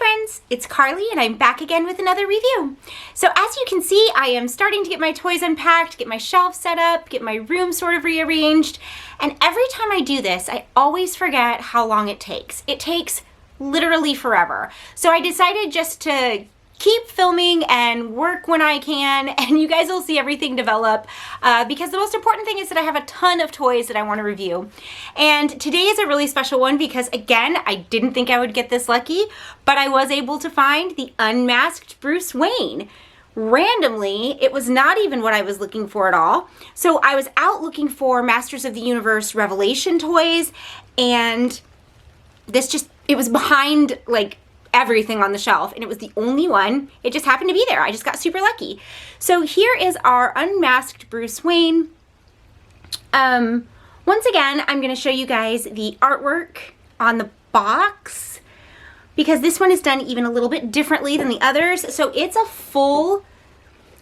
friends, it's Carly and I'm back again with another review. So as you can see, I am starting to get my toys unpacked, get my shelf set up, get my room sort of rearranged, and every time I do this, I always forget how long it takes. It takes literally forever. So I decided just to keep filming and work when I can, and you guys will see everything develop because the most important thing is that I have a ton of toys that I want to review. And today is a really special one because, again, I didn't think I would get this lucky, but I was able to find the Unmasked Bruce Wayne. Randomly, it was not even what I was looking for at all. So I was out looking for Masters of the Universe Revelation toys, and it was behind like everything on the shelf, and it was the only one. It just happened to be there. I just got super lucky. So here is our Unmasked Bruce Wayne. Once again, I'm going to show you guys the artwork on the box because this one is done even a little bit differently than the others. So it's a full,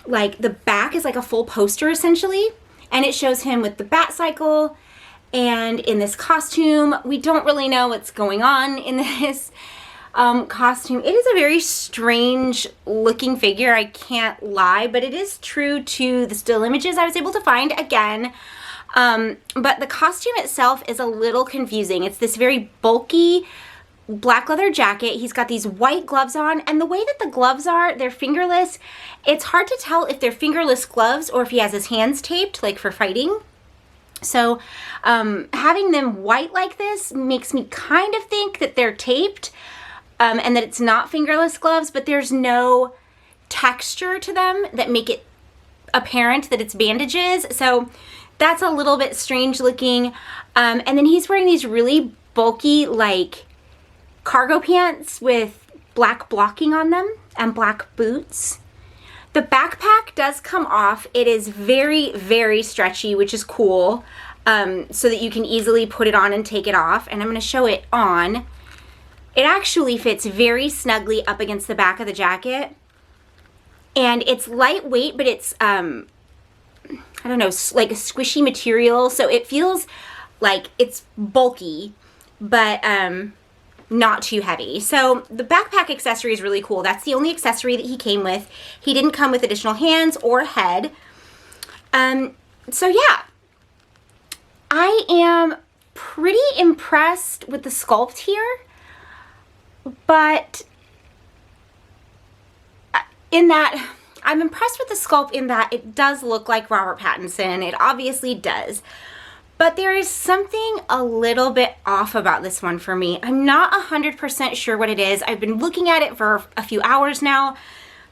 like the back is like a full poster essentially, and it shows him with the bat cycle and in this costume. We don't really know what's going on in this costume. It is a very strange looking figure, I can't lie, but it is true to the still images I was able to find again. But the costume itself is a little confusing. It's this very bulky black leather jacket. He's got these white gloves on, and the way that the gloves are, they're fingerless. It's hard to tell if they're fingerless gloves or if he has his hands taped, like for fighting. So having them white like this makes me kind of think that they're taped. And that it's not fingerless gloves, but there's no texture to them that make it apparent that it's bandages. So that's a little bit strange looking. And then he's wearing these really bulky, like, cargo pants with black blocking on them and black boots. The backpack does come off. It is very, very stretchy, which is cool, so that you can easily put it on and take it off. And I'm going to show it on. It actually fits very snugly up against the back of the jacket, and it's lightweight, but it's, I don't know, like a squishy material, so it feels like it's bulky, but not too heavy. So the backpack accessory is really cool. That's the only accessory that he came with. He didn't come with additional hands or head. So yeah, I am pretty impressed with the sculpt here. But in that, I'm impressed with the sculpt in that it does look like Robert Pattinson. It obviously does. But there is something a little bit off about this one for me. I'm not 100% sure what it is. I've been looking at it for a few hours now,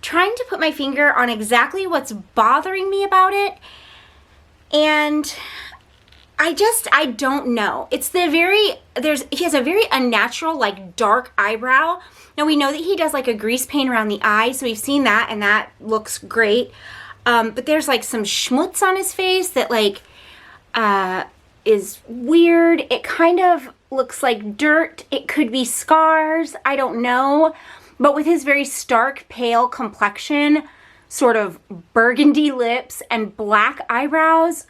trying to put my finger on exactly what's bothering me about it. And I don't know. It's he has a very unnatural, like, dark eyebrow. Now we know that he does like a grease paint around the eye, so we've seen that and that looks great. But there's like some schmutz on his face that like is weird. It kind of looks like dirt. It could be scars. I don't know. But with his very stark, pale complexion, sort of burgundy lips and black eyebrows,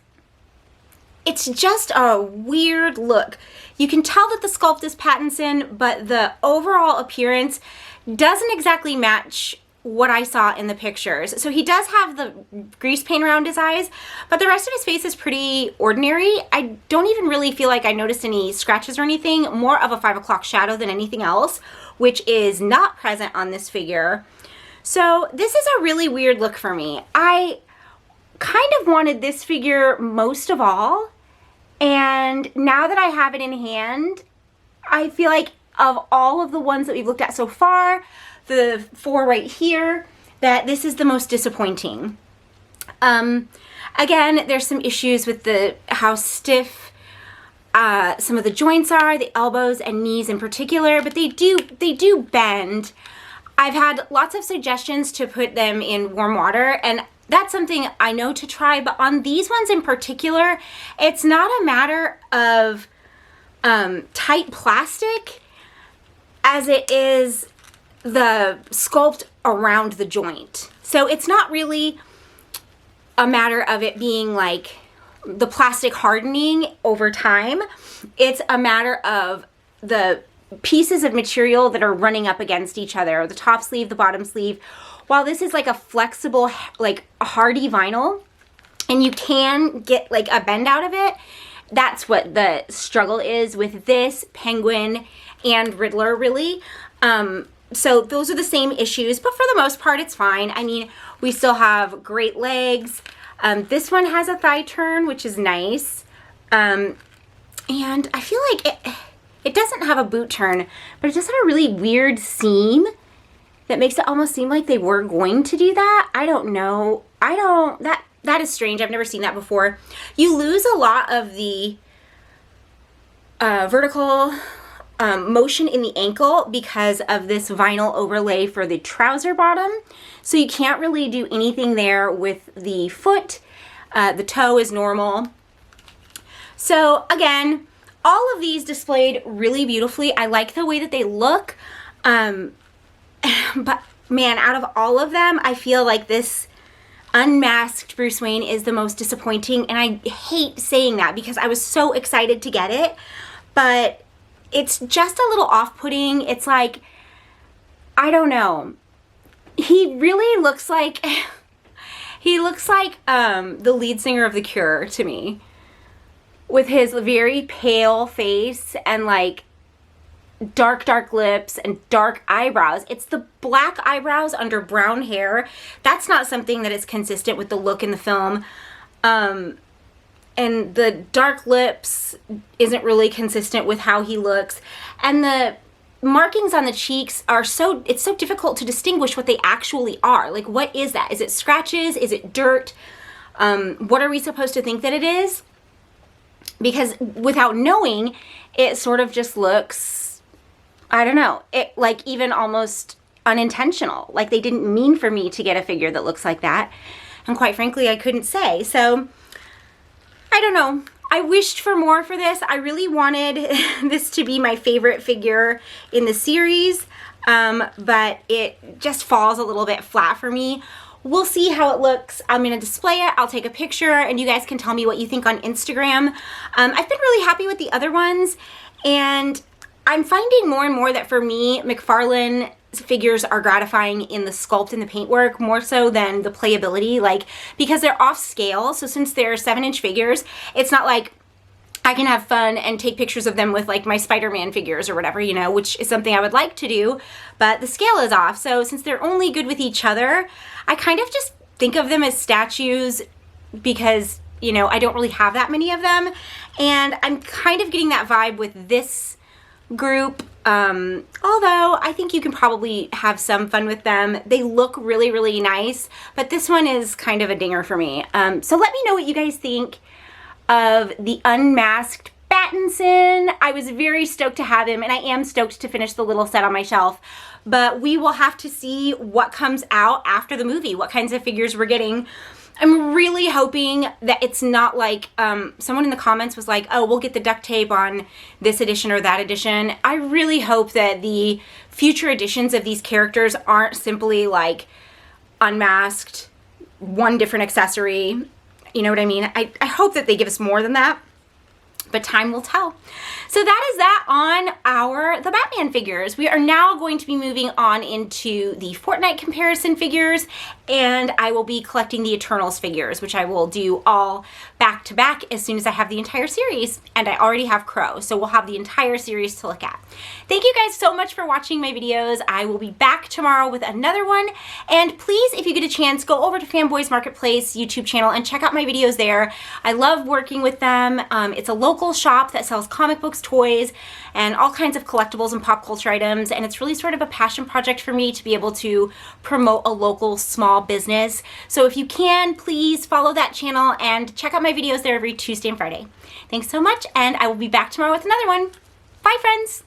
it's just a weird look. You can tell that the sculpt is Pattinson, but the overall appearance doesn't exactly match what I saw in the pictures. So he does have the grease paint around his eyes, but the rest of his face is pretty ordinary. I don't even really feel like I noticed any scratches or anything, more of a 5 o'clock shadow than anything else, which is not present on this figure. So this is a really weird look for me. I kind of wanted this figure most of all. And now that I have it in hand, I feel like of all of the ones that we've looked at so far, the 4 right here, that this is the most disappointing. Again, there's some issues with how stiff some of the joints are, the elbows and knees in particular, but they do bend. I've had lots of suggestions to put them in warm water, and that's something I know to try, but on these ones in particular, it's not a matter of tight plastic as it is the sculpt around the joint. So it's not really a matter of it being like the plastic hardening over time. It's a matter of the pieces of material that are running up against each other, the top sleeve, the bottom sleeve. While this is like a flexible, like hardy vinyl, and you can get like a bend out of it, that's what the struggle is with this, Penguin, and Riddler, really. So those are the same issues, but for the most part, it's fine. I mean, we still have great legs. This one has a thigh turn, which is nice. And I feel like it doesn't have a boot turn, but it does have a really weird seam that makes it almost seem like they were going to do that. I don't know. That is strange. I've never seen that before. You lose a lot of the vertical motion in the ankle because of this vinyl overlay for the trouser bottom. So you can't really do anything there with the foot. The toe is normal. So again, all of these displayed really beautifully. I like the way that they look. But man, out of all of them, I feel like this Unmasked Bruce Wayne is the most disappointing. And I hate saying that because I was so excited to get it. But it's just a little off-putting. It's like, I don't know. He really looks like, the lead singer of The Cure to me. With his very pale face and like dark lips and dark eyebrows. It's the black eyebrows under brown hair. That's not something that is consistent with the look in the film. And the dark lips isn't really consistent with how he looks. And the markings on the cheeks are it's so difficult to distinguish what they actually are. Like, what is that? Is it scratches? Is it dirt? What are we supposed to think that it is? Because without knowing, it sort of just looks, I don't know, it like even almost unintentional. Like they didn't mean for me to get a figure that looks like that. And quite frankly, I couldn't say. So I don't know. I wished for more for this. I really wanted this to be my favorite figure in the series, but it just falls a little bit flat for me. We'll see how it looks. I'm going to display it. I'll take a picture and you guys can tell me what you think on Instagram. I've been really happy with the other ones, and I'm finding more and more that for me, McFarlane figures are gratifying in the sculpt and the paintwork more so than the playability, like because they're off scale. So since they're 7-inch figures, it's not like I can have fun and take pictures of them with like my Spider-Man figures or whatever, you know, which is something I would like to do, but the scale is off. So since they're only good with each other, I kind of just think of them as statues because, you know, I don't really have that many of them. And I'm kind of getting that vibe with this group. Although I think you can probably have some fun with them. They look really, really nice, but this one is kind of a dinger for me. So let me know what you guys think of the Unmasked Battinson. I was very stoked to have him, and I am stoked to finish the little set on my shelf, but we will have to see what comes out after the movie, what kinds of figures we're getting. I'm really hoping that it's not like, someone in the comments was like, oh, we'll get the duct tape on this edition or that edition. I really hope that the future editions of these characters aren't simply like unmasked, one different accessory. You know what I mean? I hope that they give us more than that, but time will tell. So that is that on the Batman figures. We are now going to be moving on into the Fortnite comparison figures, and I will be collecting the Eternals figures, which I will do all back to back as soon as I have the entire series, and I already have Crow, so we'll have the entire series to look at. Thank you guys so much for watching my videos. I will be back tomorrow with another one, and please, if you get a chance, go over to Fanboys Marketplace YouTube channel and check out my videos there. I love working with them. It's a local shop that sells comic books, toys, and all kinds of collectibles and pop culture items, and it's really sort of a passion project for me to be able to promote a local small business. So if you can, please follow that channel and check out my videos there every Tuesday and Friday. Thanks so much, and I will be back tomorrow with another one. Bye, friends!